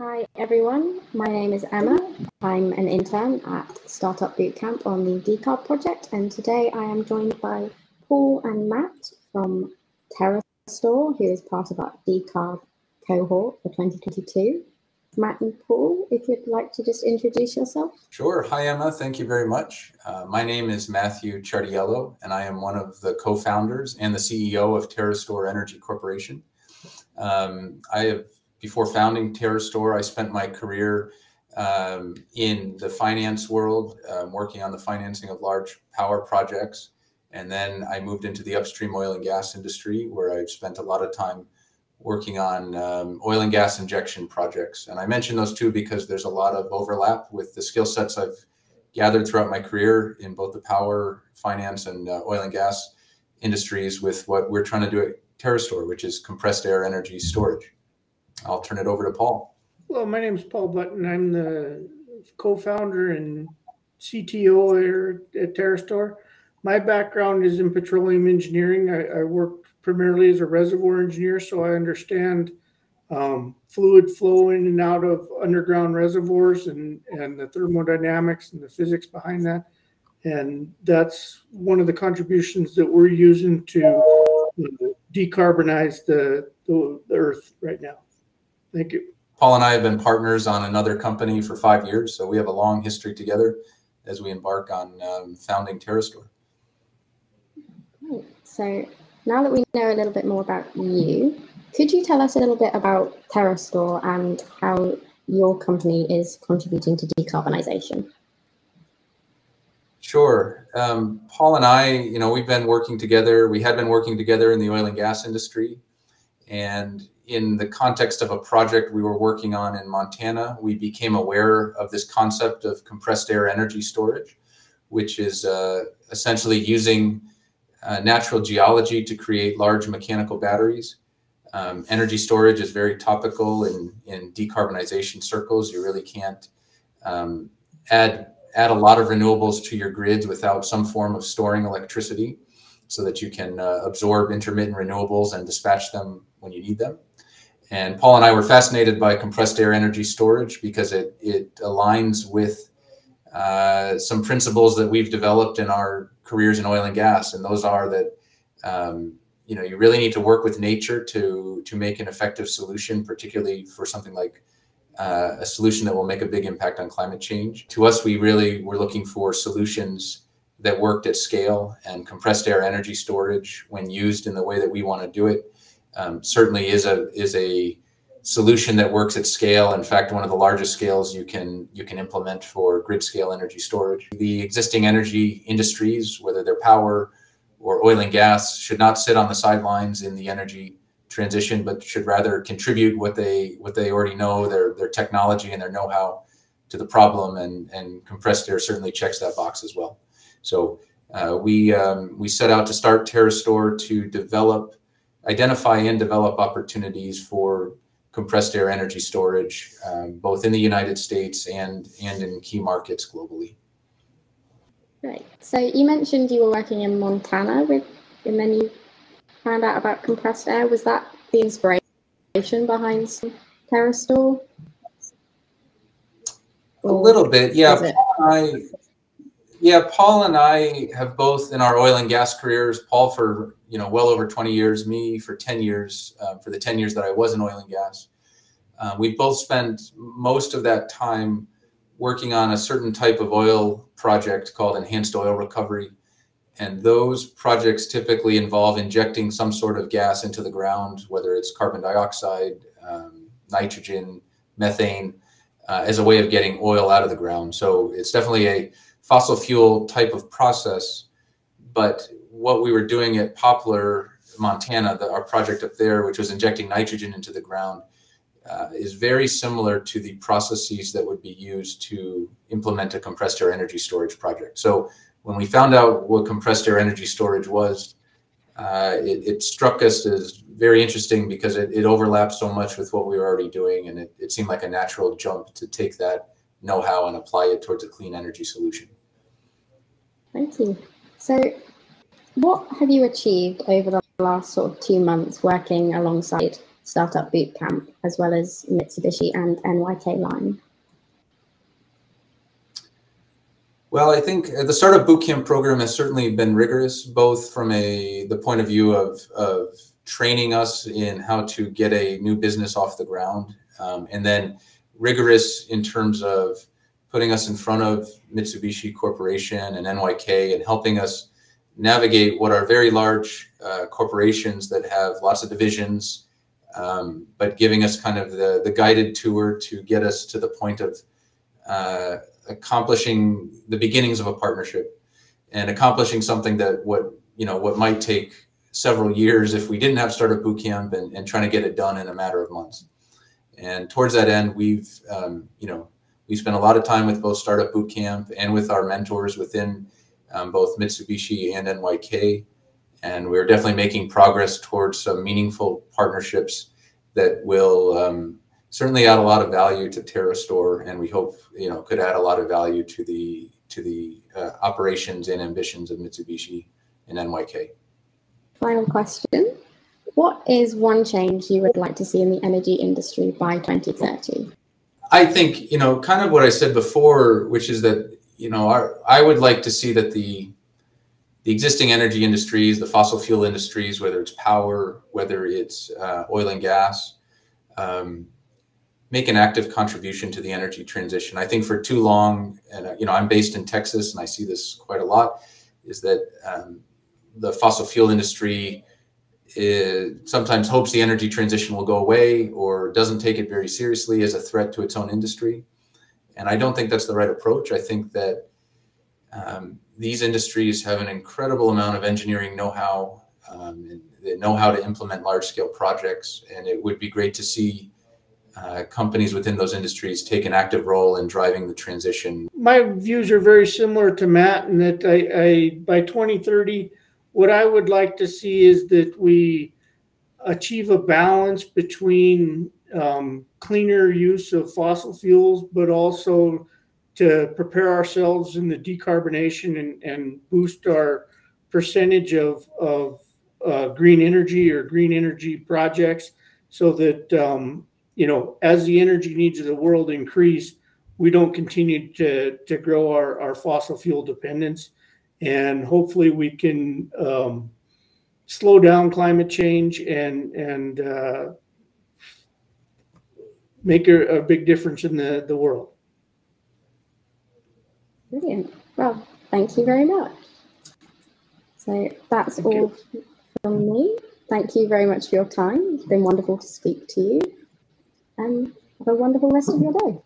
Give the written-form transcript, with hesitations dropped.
Hi everyone, my name is Emma. I'm an intern at Startup Bootcamp on the Decarb project, and today I am joined by Paul and Matt from Terrastor, who is part of our Decarb cohort for 2022. Matt and Paul, if you'd like to just introduce yourself. Sure. Hi, Emma. Thank you very much. My name is Matthew Chardiello, and I am one of the co-founders and the CEO of Terrastor Energy Corporation. Before founding Terrastor, I spent my career in the finance world, working on the financing of large power projects. And then I moved into the upstream oil and gas industry, where I've spent a lot of time working on oil and gas injection projects. And I mention those two because there's a lot of overlap with the skill sets I've gathered throughout my career in both the power, finance, and oil and gas industries with what we're trying to do at Terrastor, which is compressed air energy storage. I'll turn it over to Paul. Hello, my name is Paul Button. I'm the co-founder and CTO here at Terrastor. My background is in petroleum engineering. I worked primarily as a reservoir engineer, so I understand fluid flow in and out of underground reservoirs and the thermodynamics and the physics behind that. And that's one of the contributions that we're using to decarbonize the earth right now. Thank you. Paul and I have been partners on another company for 5 years, so we have a long history together as we embark on founding Terrastor. Great. So now that we know a little bit more about you, could you tell us a little bit about Terrastor and how your company is contributing to decarbonisation? Sure. Paul and I, we've been working together. We had been working together in the oil and gas industry. And in the context of a project we were working on in Montana, we became aware of this concept of compressed air energy storage, which is essentially using natural geology to create large mechanical batteries. Energy storage is very topical in decarbonization circles. You really can't add a lot of renewables to your grids without some form of storing electricity so that you can absorb intermittent renewables and dispatch them when you need them. And Paul and I were fascinated by compressed air energy storage because it aligns with some principles that we've developed in our careers in oil and gas. And those are that, you really need to work with nature to make an effective solution, particularly for something like a solution that will make a big impact on climate change. To us, we really were looking for solutions that worked at scale, and compressed air energy storage, when used in the way that we want to do it, certainly is a solution that works at scale. In fact, one of the largest scales you can implement for grid scale energy storage. The existing energy industries, whether they're power or oil and gas, should not sit on the sidelines in the energy transition, but should rather contribute what they already know, their technology and their know-how to the problem. And compressed air certainly checks that box as well. So we set out to start Terrastor to identify and develop opportunities for compressed air energy storage, both in the United States and in key markets globally. Right. So you mentioned you were working in Montana and then you found out about compressed air. Was that the inspiration behind Terrastor? A little bit, yeah. Paul and I have both, in our oil and gas careers, Paul for well over 20 years, me for 10 years, for the 10 years that I was in oil and gas. We both spent most of that time working on a certain type of oil project called enhanced oil recovery. And those projects typically involve injecting some sort of gas into the ground, whether it's carbon dioxide, nitrogen, methane, as a way of getting oil out of the ground. So it's definitely a fossil fuel type of process. But what we were doing at Poplar, Montana, our project up there, which was injecting nitrogen into the ground, is very similar to the processes that would be used to implement a compressed air energy storage project. So when we found out what compressed air energy storage was, it struck us as very interesting because it overlapped so much with what we were already doing, and it seemed like a natural jump to take that know-how and apply it towards a clean energy solution. Thank you. So what have you achieved over the last sort of 2 months working alongside Startup Bootcamp, as well as Mitsubishi and NYK Line? Well, I think the Startup Bootcamp program has certainly been rigorous, both from the point of view of training us in how to get a new business off the ground, and then rigorous in terms of putting us in front of Mitsubishi Corporation and NYK and helping us navigate what are very large corporations that have lots of divisions, but giving us kind of the guided tour to get us to the point of accomplishing the beginnings of a partnership and accomplishing something that what might take several years if we didn't have Startup Bootcamp, and trying to get it done in a matter of months. And towards that end, we spent a lot of time with both Startup Bootcamp and with our mentors within both Mitsubishi and NYK. And we're definitely making progress towards some meaningful partnerships that will certainly add a lot of value to Terrastor, and we hope could add a lot of value to the operations and ambitions of Mitsubishi and NYK. Final question. What is one change you would like to see in the energy industry by 2030? I think, kind of what I said before, which is that, I would like to see that the existing energy industries, the fossil fuel industries, whether it's power, whether it's oil and gas, make an active contribution to the energy transition. I think for too long, and I'm based in Texas and I see this quite a lot, is that the fossil fuel industry sometimes hopes the energy transition will go away or doesn't take it very seriously as a threat to its own industry. And I don't think that's the right approach. I think that these industries have an incredible amount of engineering know-how, and they know how to implement large-scale projects, and it would be great to see companies within those industries take an active role in driving the transition. My views are very similar to Matt, in that by 2030, what I would like to see is that we achieve a balance between cleaner use of fossil fuels, but also to prepare ourselves in the decarbonation and boost our percentage of green energy or green energy projects, so that as the energy needs of the world increase, we don't continue to grow our fossil fuel dependence. And hopefully we can slow down climate change and make a big difference in the world. Brilliant. Well, thank you very much. So that's all from me. Thank you very much for your time. It's been wonderful to speak to you. And have a wonderful rest of your day.